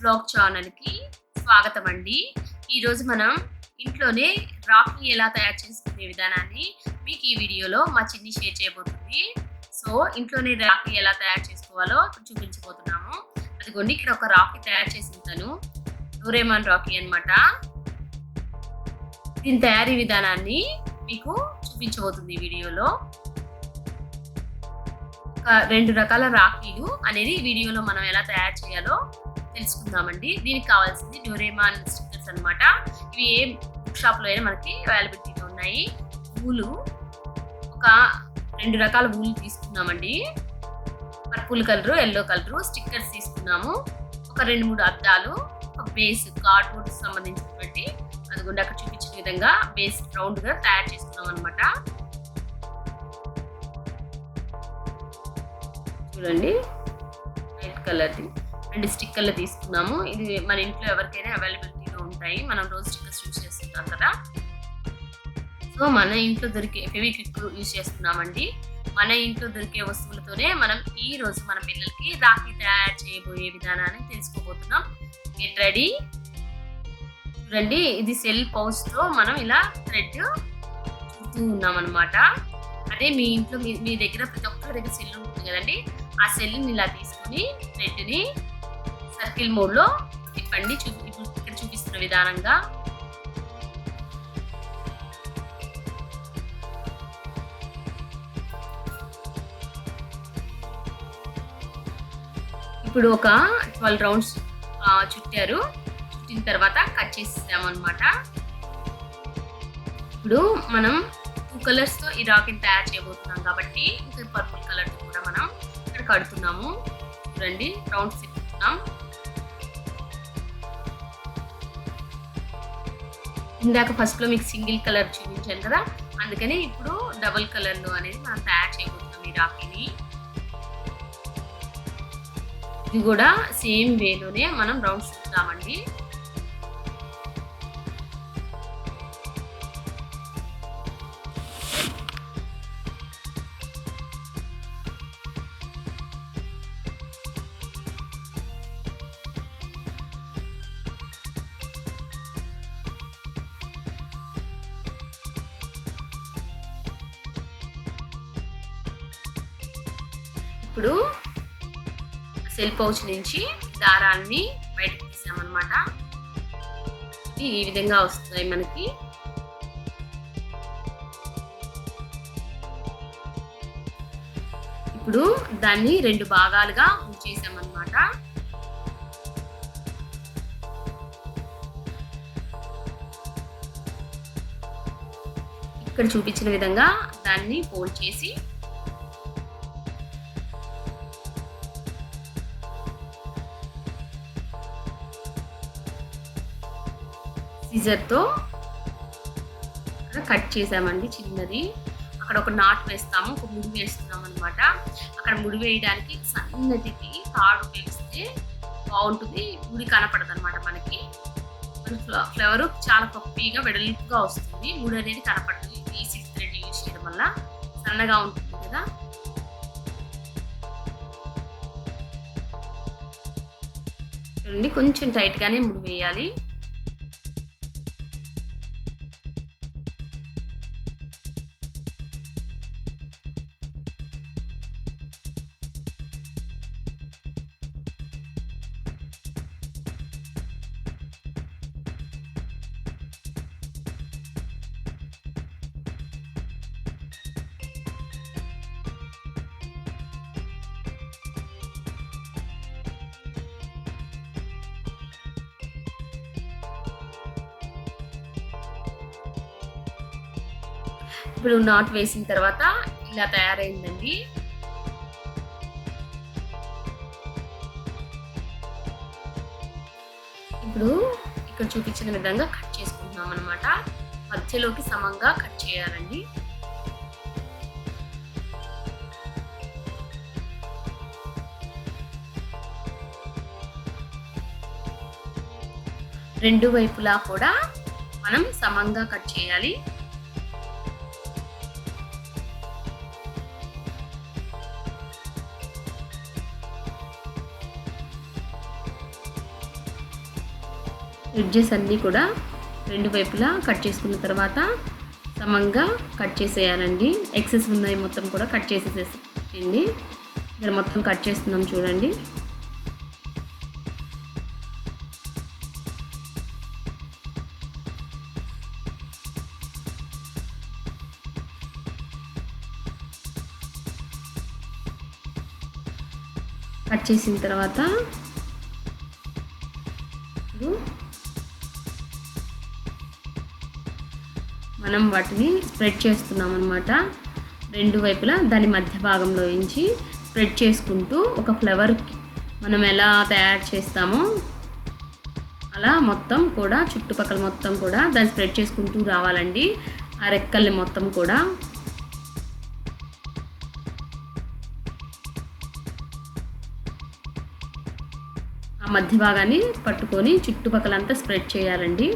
Blog ఛానల్కి స్వాగతం అండి. ఈరోజు మనం ఇంట్లోనే రాఖీ ఎలా తయారు చేసుకునే విధానాన్ని మీకు ఈ వీడియోలో మా చిన్ని షేర్ చేయబోతుంది. సో ఇంట్లోనే రాఖీ ఎలా తయారు చేసుకోవాలో చూపించబోతున్నాము. అదిగోండి, ఇక్కడ ఒక రాఖీ తయారు చేసింటాను, డోరేమాన్ రాఖీ అన్నమాట. దీని తయారీ విధానాన్ని మీకు చూపించబోతుంది ఈ వీడియోలో. రెండు రకాల రాఖీలు అనేది వీడియోలో మనం ఎలా తయారు చేయాలో తెలుసుకుందామండి. దీనికి కావాల్సింది డోరేమాన్ స్టిక్కర్స్ అన్నమాట. ఇవి ఏ బుక్ షాప్లో అయినా మనకి అవైలబిలిటీలో ఉన్నాయి. వూలు, ఒక 2 రకాల వూలు తీసుకున్నామండి. Purple colour, yellow colour. Stickers తీసుకున్నాము. ఒక 2-3 అద్దాలు, ఒక బేస్ కార్డ్బోర్డ్ సంబంధించినటువంటి, అదిగోండి అక్కడ చూపించిన విధంగా బేస్ రౌండ్గా తయారు చేసుకున్నాం అనమాట. చూడండి, వైట్ కలర్ది 2 స్టిక్కర్లు తీసుకున్నాము. ఇది మన ఇంట్లో ఎవరికైనా అవైలబిలిటీలో ఉంటాయి. మనం రోజు స్టిక్కర్స్ యూజ్ చేస్తుంటాం కదా. సో మన ఇంట్లో దొరికే ఫెవిక్విక్ యూజ్ చేస్తున్నామండి. మన ఇంట్లో దొరికే వస్తువులతోనే మనం ఈ రోజు మన పిల్లలకి రాఖీ తయారు చేయబోయే విధానాన్ని తెలుసుకోబోతున్నాం. Get ready. చూడండి, ఇది సెల్ పౌచ్తో మనం ఇలా థ్రెడ్ చుడుతూ ఉన్నాం అనమాట. అదే మీ ఇంట్లో మీ దగ్గర ప్రతి ఒక్కరి దగ్గర సెల్ ఉంటుంది కదండి. ఆ సెల్ని ఇలా తీసుకుని థ్రెడ్ని సర్కిల్ మోడ్లో తిప్పండి. ఇక్కడ చూపిస్తున్న విధానంగా. ఇప్పుడు ఒక 12 రౌండ్స్ చుట్టారు. చుట్టిన తర్వాత కట్ చేసేసాము అనమాట. ఇప్పుడు మనం 2 కలర్స్తో ఈ రాఖీని తయారు చేయబోతున్నాం కాబట్టి ఇంకా పర్పుల్ కలర్ కూడా మనం ఇక్కడ కడుతున్నాము. చూడండి, రౌండ్స్ తిప్పుతున్నాం. ఇందాక ఫస్ట్లో మీకు సింగిల్ కలర్ చూపించాను కదా, అందుకని ఇప్పుడు డబుల్ కలర్లో అనేది మనం తయారు చేయబోతున్నాం ఈ రాఖీని. ఇది కూడా సేమ్ వేలోనే మనం రౌండ్స్ తిప్పుతామండి. ఇప్పుడు సెల్ పౌచ్ నుంచి దారాన్ని బయటకు తీసామన్నమాట. ఈ విధంగా వస్తాయి మనకి. ఇప్పుడు దాన్ని 2 భాగాలుగా ఉంచేసామన్నమాట. ఇక్కడ చూపించిన విధంగా దాన్ని ఫోల్డ్ చేసి సిజర్తో కట్ చేసామండి చిన్నది. అక్కడ ఒక నాట్ వేస్తాము, ఒక ముడి వేస్తున్నాం అనమాట. అక్కడ ముడి వేయడానికి సన్నటికి తాడు ఉపయోగిస్తే బాగుంటుంది. ముడి కనపడదు అనమాట మనకి. ఫ్లవర్ చాలా పప్పిగా వెడల్పుగా వస్తుంది. ముడి అనేది కనపడుతుంది. ఈ 6 థ్రెడ్ యూజ్ చేయడం వల్ల సన్నగా ఉంటుంది కదా. చూడండి, కొంచెం టైట్గానే ముడి వేయాలి. ఇప్పుడు నాట్ వేసిన తర్వాత ఇలా తయారైందండి. ఇప్పుడు ఇక్కడ చూపించిన విధంగా కట్ చేసుకుంటున్నాం అనమాట. మధ్యలోకి సమంగా కట్ చేయాలండి. రెండు వైపులా కూడా మనం సమంగా కట్ చేయాలి. ఎడ్జెస్ అన్నీ కూడా రెండు వైపులా కట్ చేసుకున్న తర్వాత సమంగా కట్ చేసేయాలండి. ఎక్సెస్ ఉన్నాయి మొత్తం కూడా కట్ చేసేసేయండి. ఇక్కడ మొత్తం కట్ చేస్తున్నాం చూడండి. కట్ చేసిన తర్వాత మనం వాటిని స్ప్రెడ్ చేస్తున్నాం అన్నమాట. రెండు వైపులా దాని మధ్య భాగంలో నుంచి స్ప్రెడ్ చేసుకుంటూ ఒక ఫ్లవర్ మనం ఎలా తయారు చేస్తామో అలా మొత్తం కూడా చుట్టుపక్కల మొత్తం కూడా దాన్ని స్ప్రెడ్ చేసుకుంటూ రావాలండి. ఆ రెక్కల్ని మొత్తం కూడా ఆ మధ్య భాగాన్ని పట్టుకొని చుట్టుపక్కలంతా స్ప్రెడ్ చేయాలండి.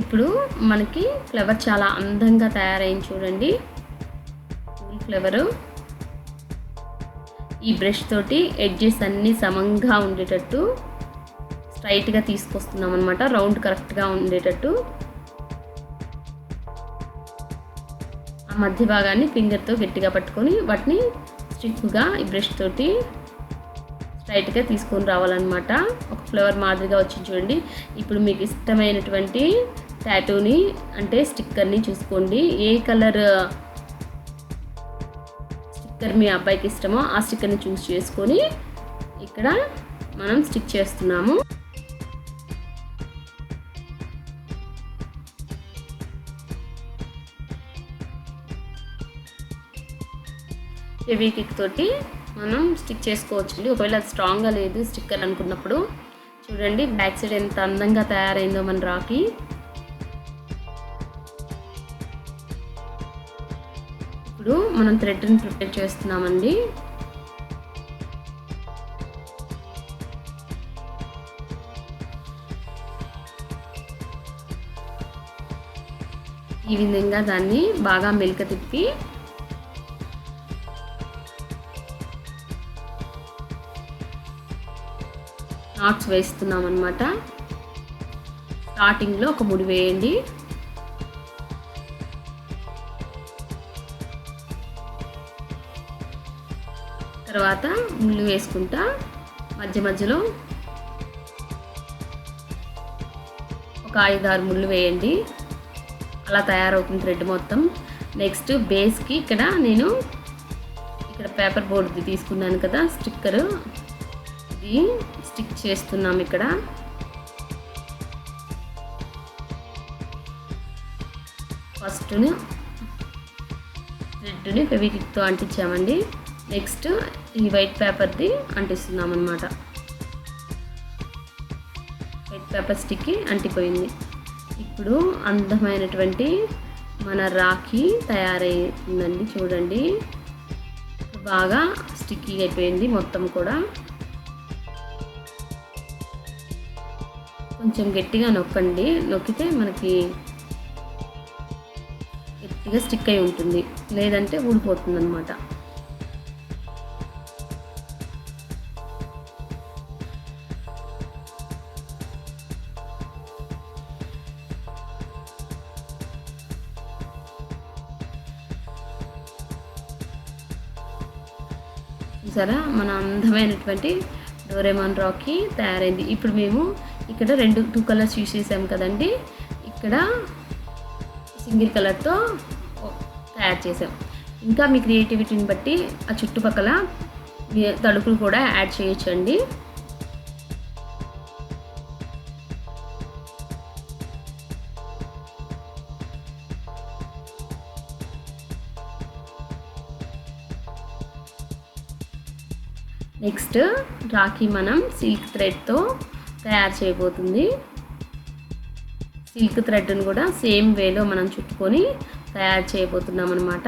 ఇప్పుడు మనకి ఫ్లవర్ చాలా అందంగా తయారైంది చూడండి. పూల్ ఫ్లవరు ఈ బ్రష్ తోటి ఎడ్జెస్ అన్నీ సమంగా ఉండేటట్టు స్ట్రైట్గా తీసుకొస్తున్నాం అన్నమాట. రౌండ్ కరెక్ట్గా ఉండేటట్టు ఆ మధ్య భాగాన్ని ఫింగర్తో గట్టిగా పట్టుకొని వాటిని స్టిఫ్గా ఈ బ్రష్ తోటి స్ట్రైట్గా తీసుకొని రావాలన్నమాట. ఒక ఫ్లవర్ మాదిరిగా వచ్చింది చూడండి. ఇప్పుడు మీకు ఇష్టమైనటువంటి టాటూని అంటే స్టిక్కర్ని చూసుకోండి. ఏ కలర్ స్టిక్కర్ మీ అబ్బాయికి ఇష్టమో ఆ స్టిక్కర్ని చూస్ చేసుకొని ఇక్కడ మనం స్టిక్ చేస్తున్నాము. ఫెవిక్విక్ తోటి మనం స్టిక్ చేసుకోవచ్చండి. ఒకవేళ అది స్ట్రాంగ్గా లేదు స్టిక్కర్ అనుకున్నప్పుడు చూడండి బ్యాక్ సైడ్ ఎంత అందంగా తయారైందో మన రాఖీ. ఇప్పుడు మనం థ్రెడ్ని ప్రిపేర్ చేస్తున్నామండి. ఈ విధంగా దాన్ని బాగా మెలిక తిప్పి నాట్స్ వేస్తున్నాం అన్నమాట. స్టార్టింగ్లో ఒక ముడి వేయండి. తర్వాత ముళ్ళు వేసుకుంటా మధ్య మధ్యలో ఒక 5-6 ముళ్ళు వేయండి. అలా తయారవుతుంది థ్రెడ్ మొత్తం. నెక్స్ట్ బేస్కి ఇక్కడ నేను పేపర్ బోర్డ్ది తీసుకున్నాను కదా స్టిక్కరు, ఇది స్టిక్ చేస్తున్నాం. ఇక్కడ ఫస్ట్ థ్రెడ్ని ఫెవిక్విక్తో అంటించామండి. నెక్స్ట్ ఈ వైట్ పేపర్ది అంటిస్తున్నాం అన్నమాట. వైట్ పేపర్ స్టిక్కి అంటిపోయింది. ఇప్పుడు అందమైనటువంటి మన రాఖీ తయారైందండి చూడండి. బాగా స్టిక్కీ అయిపోయింది మొత్తం కూడా. కొంచెం గట్టిగా నొక్కండి, నొక్కితే మనకి గట్టిగా స్టిక్ అయి ఉంటుంది, లేదంటే ఊడిపోతుంది అన్నమాట. చూసారా మన అందమైనటువంటి డోరేమాన్ రాఖీ తయారైంది. ఇప్పుడు మేము ఇక్కడ 2 కలర్స్ యూజ్ చేసాం కదండి. ఇక్కడ సింగిల్ కలర్తో తయారు చేసాం. ఇంకా మీ క్రియేటివిటీని బట్టి ఆ చుట్టుపక్కల తడుకులు కూడా యాడ్ చేయొచ్చండి. నెక్స్ట్ రాఖీ మనం సిల్క్ థ్రెడ్తో తయారు చేయబోతుంది. సిల్క్ థ్రెడ్ని కూడా సేమ్ వేలో మనం చుట్టుకొని తయారు చేయబోతున్నాం అన్నమాట.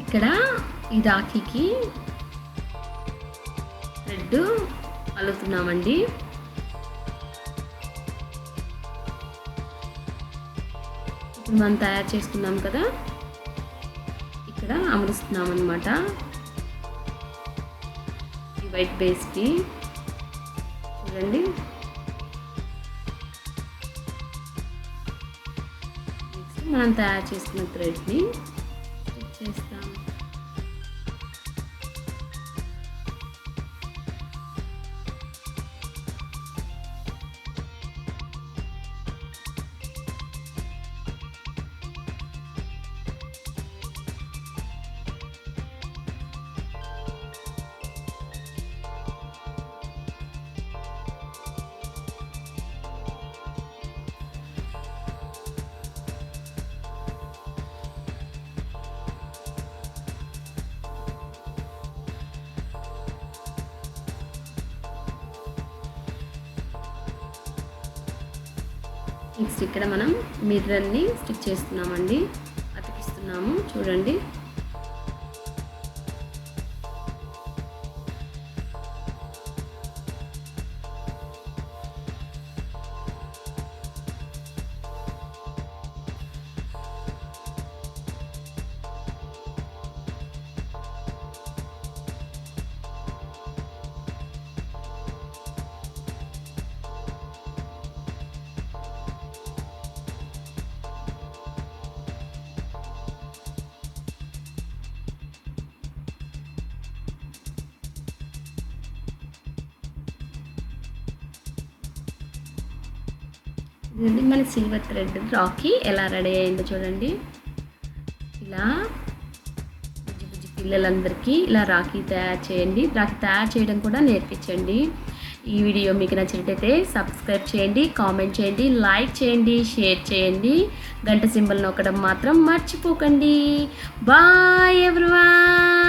ఇక్కడ ఈ రాఖీకి థ్రెడ్ అల్లుతున్నామండి. ఇప్పుడు మనం తయారు చేసుకున్నాం కదా, ఇక్కడ అమరుస్తున్నాం అన్నమాట. ఈ వైట్ బేస్కి చూడండి. నెక్స్ట్ మనం తయారు చేసుకున్న థ్రెడ్ని స్టిచ్ చేస్తాము. నెక్స్ట్ ఇక్కడ మనం మిర్రర్ని స్టిక్ చేస్తున్నామండి, అతికిస్తున్నాము చూడండి. ఇదండి మన సిల్వర్ థ్రెడ్ రాఖీ ఎలా రెడీ అయిందో చూడండి. ఇలా బుజ్జి బుజ్జి పిల్లలందరికీ ఇలా రాఖీ తయారు చేయండి. రాఖీ తయారు చేయడం కూడా నేర్పించండి. ఈ వీడియో మీకు నచ్చినట్టయితే సబ్స్క్రైబ్ చేయండి, కామెంట్ చేయండి, లైక్ చేయండి, షేర్ చేయండి. గంట సింబల్ నొక్కడం మాత్రం మర్చిపోకండి. Bye everyone.